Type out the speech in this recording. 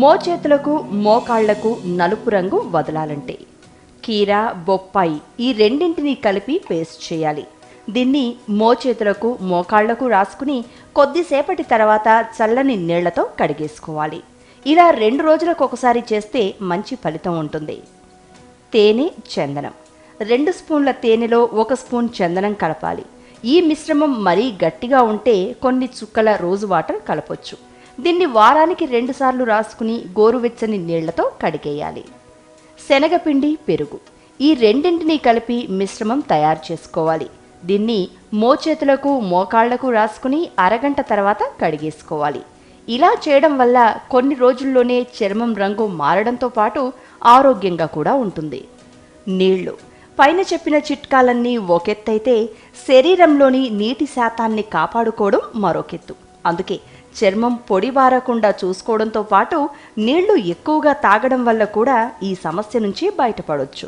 మోచేతులకు మోకాళ్లకు నలుపు రంగు వదలాలంటే కీర బొప్పాయి ఈ రెండింటినీ కలిపి పేస్ట్ చేయాలి. దీన్ని మోచేతులకు మోకాళ్లకు రాసుకుని కొద్దిసేపటి తర్వాత చల్లని నీళ్లతో కడిగేసుకోవాలి. ఇలా 2 రోజులకు ఒకసారి చేస్తే మంచి ఫలితం ఉంటుంది. తేనె చందనం 2 స్పూన్ల తేనెలో 1 స్పూన్ చందనం కలపాలి. ఈ మిశ్రమం మరీ గట్టిగా ఉంటే కొన్ని చుక్కల రోజ్ వాటర్ కలపొచ్చు. దీన్ని వారానికి 2 సార్లు రాసుకుని గోరువెచ్చని నీళ్లతో కడిగేయాలి. శనగపిండి పెరుగు ఈ రెండింటినీ కలిపి మిశ్రమం తయారు చేసుకోవాలి. దీన్ని మోచేతులకు మోకాళ్లకు రాసుకుని అరగంట తర్వాత కడిగేసుకోవాలి. ఇలా చేయడం వల్ల కొన్ని రోజుల్లోనే చర్మం రంగు మారడంతో పాటు ఆరోగ్యంగా కూడా ఉంటుంది. నీళ్లు పైన చెప్పిన చిట్కాలన్నీ ఒకెత్తైతే శరీరంలోని నీటి శాతాన్ని కాపాడుకోవడం మరొకెత్తు. అందుకే చర్మం పొడిబారకుండా చూసుకోవడంతో పాటు నీళ్లు ఎక్కువగా తాగడం వల్ల కూడా ఈ సమస్య నుంచి బయటపడొచ్చు.